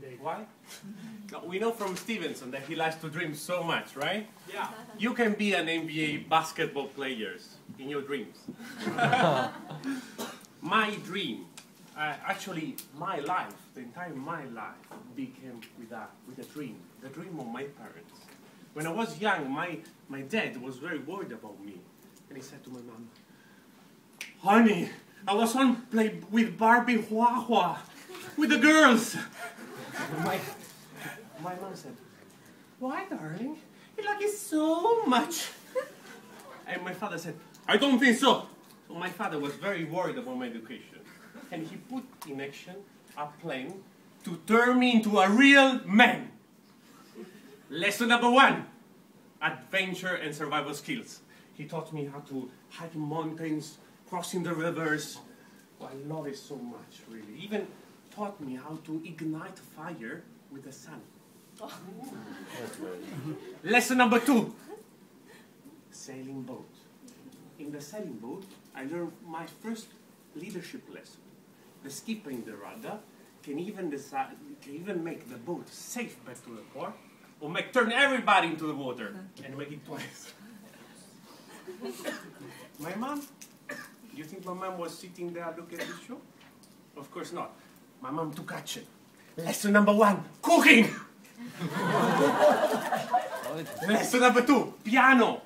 indeed. Why? No, we know from Stevenson that he likes to dream so much, right? Yeah. You can be an NBA basketball player in your dreams. My dream, actually my life, the entire my life became with a dream, the dream of my parents. When I was young, my dad was very worried about me. And he said to my mom, "Honey, I was on play with Barbie Hua with the girls." My mom said, "Why, darling? You like it so much." And my father said, "I don't think so." So my father was very worried about my education. And he put in action a plan to turn me into a real man. Lesson number 1, adventure and survival skills. He taught me how to hike in mountains, crossing the rivers. Oh, I love it so much, really. Even taught me how to ignite fire with the sun. Lesson number 2, sailing boat. In the sailing boat, I learned my first leadership lesson. The skipper in the rudder can even make the boat safe back to the port, or turn everybody into the water and make it twice. My mom, you think my mom was sitting there looking at the show? Of course not. My mom took action. Lesson number 1, cooking. Lesson number 2, piano.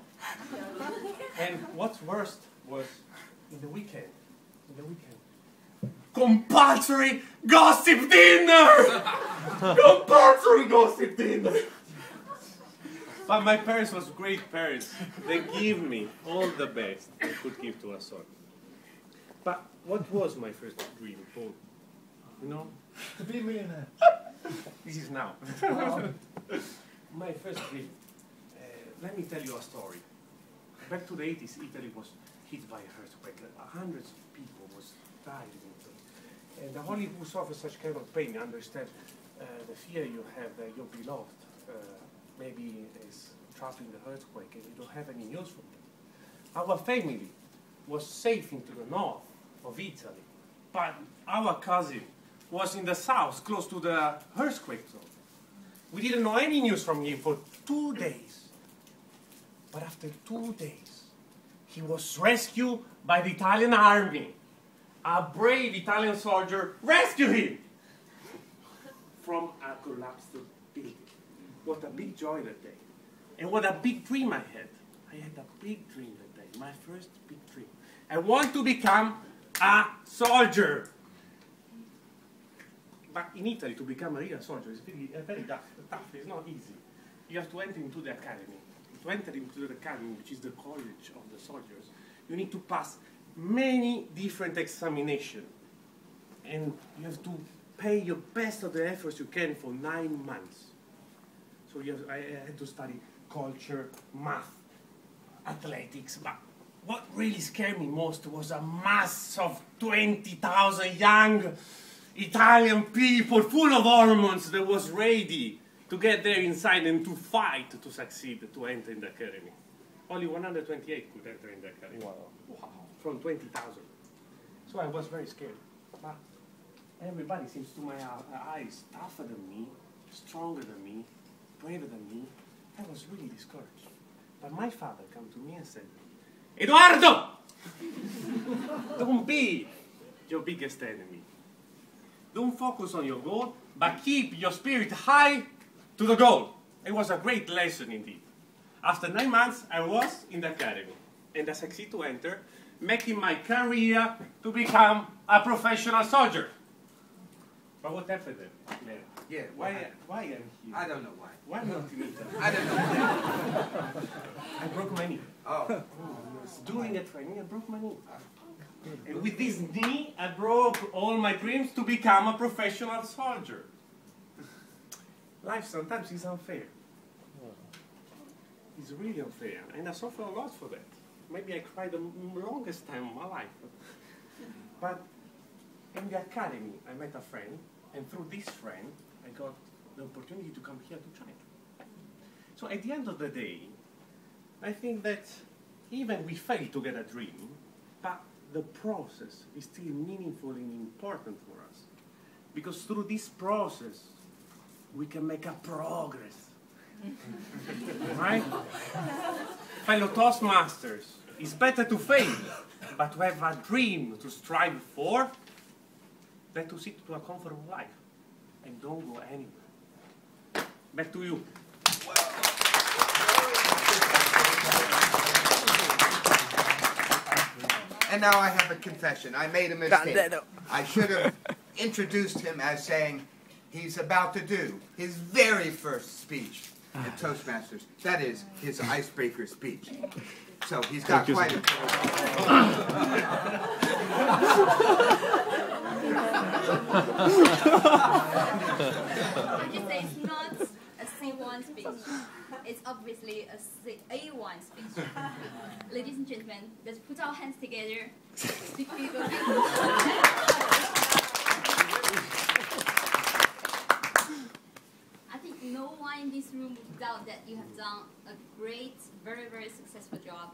And what's worst was in the weekend, compulsory gossip dinner! Compulsory gossip dinner! But my parents was great parents. They give me all the best they could give to a son. But what was my first dream, Paul? You know? To be a millionaire. This is now. My first dream. Let me tell you a story. Back to the 80s, Italy was hit by a earthquake. Hundreds of people was dying in Italy. And only who suffer such kind of pain understand the fear you have that your beloved maybe is trapped in the earthquake and you don't have any news from them. Our family was safe into the north of Italy, but our cousin was in the south, close to the earthquake zone. We didn't know any news from him for 2 days. But after 2 days, he was rescued by the Italian army. A brave Italian soldier rescued him from a collapsed building. What a big joy that day. And what a big dream I had. I had a big dream that day, my first big dream. I want to become a soldier. But in Italy, to become a real soldier is very tough. It's not easy. You have to enter into the academy. To enter into the academy, which is the college of the soldiers, you need to pass many different examinations. And you have to pay your best of the efforts you can for 9 months. So I had to study culture, math, athletics. But what really scared me most was a mass of 20,000 young Italian people full of hormones that was ready to get there inside and to fight to succeed, to enter in the academy. Only 128 could enter in the academy. Wow. From 20,000. So I was very scared. But everybody seems to my eyes tougher than me, stronger than me, braver than me. I was really discouraged. But my father came to me and said, "Edoardo! Don't be your biggest enemy. Don't focus on your goal, but keep your spirit high to the goal." It was a great lesson indeed. After 9 months, I was in the academy, and I succeeded to enter, making my career to become a professional soldier. But what happened then? Yeah, Why am I here? I don't know why. Why not in Italy? I don't know. I broke my knee. Oh. During a training, I broke my knee. And with this knee, I broke all my dreams to become a professional soldier. Life sometimes is unfair. It's really unfair, and I suffer a lot for that. Maybe I cried the longest time of my life. But in the academy, I met a friend, and through this friend, I got the opportunity to come here to China. So at the end of the day, I think that even we fail to get a dream, but the process is still meaningful and important for us. Because through this process, we can make a progress. Right? Fellow Toastmasters, it's better to fail, but to have a dream to strive for, than to sit to a comfortable life and don't go anywhere. Back to you. And now I have a confession. I made a mistake. I should have introduced him as saying he's about to do his very first speech at Toastmasters. That is his icebreaker speech. So he's got quite a... I just say it's not a C1 speech. It's obviously a A1 speech. Ladies and gentlemen, let's put our hands together. I think no one in this room would doubt that you have done a great, very, very successful job.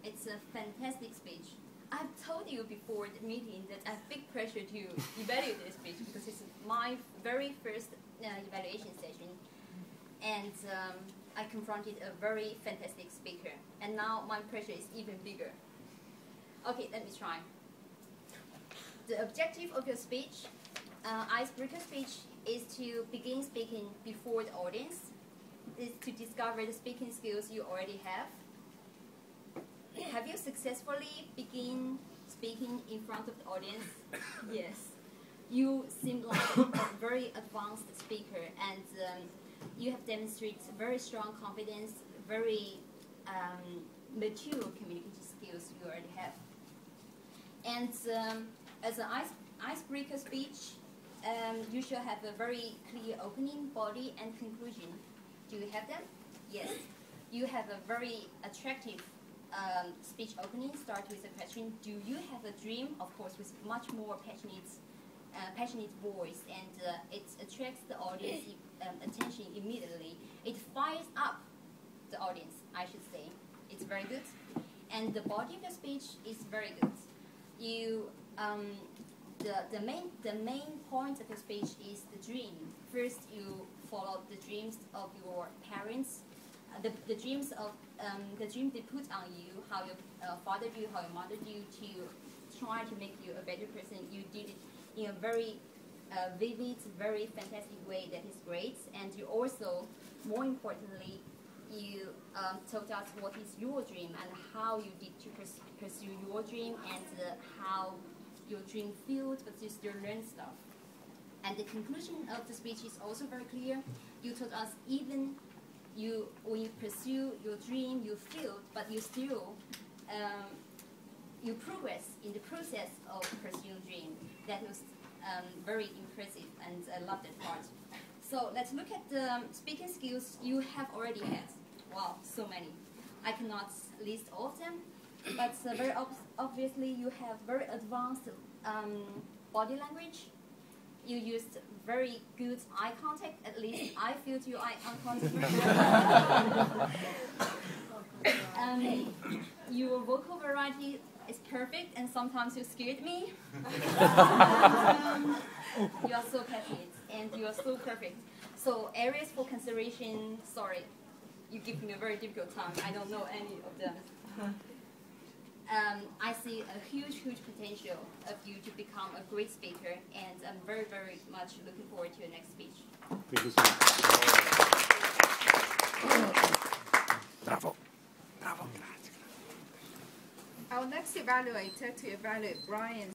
It's a fantastic speech. I've told you before the meeting that I have big pressure to evaluate this speech because it's my very first evaluation session. And I confronted a very fantastic speaker. And now my pressure is even bigger. Okay, let me try. The objective of your speech, icebreaker speech, is to begin speaking before the audience, is to discover the speaking skills you already have. Have you successfully begun speaking in front of the audience? Yes. You seem like a very advanced speaker, and you have demonstrated very strong confidence, very mature communication skills you already have. And as an icebreaker speech, you should have a very clear opening, body, and conclusion. Do you have them? Yes. You have a very attractive speech opening. Start with a question. Do you have a dream? Of course, with much more passionate voice, and it attracts the audience attention immediately. It fires up the audience, I should say. It's very good. And the body of the speech is very good. You, the main point of the speech is the dream. First, you follow the dreams of your parents, the dreams of the dream they put on you, how your father do, how your mother do, to try to make you a better person. You did it in a very vivid, very fantastic way that is great. And you also, more importantly, you told us what is your dream and how you did to pursue your dream, and how your dream filled, but you still learn stuff. And the conclusion of the speech is also very clear. You told us even when you pursue your dream, you failed, but you still you progress in the process of pursuing dream. That was very impressive, and I love that part. So let's look at the speaking skills you have already had. Wow, so many. I cannot list all of them, but very obviously you have very advanced body language. You used very good eye contact. At least I feel your eye contact. Your vocal variety is perfect, and sometimes you scared me. You are so passionate, and you are so perfect. So areas for consideration, sorry, you give me a very difficult time. I don't know any of them. I see a huge, huge potential of you to become a great speaker, and I'm very, very much looking forward to your next speech. Thank you so much. Bravo. Bravo. Our next evaluator to evaluate Brian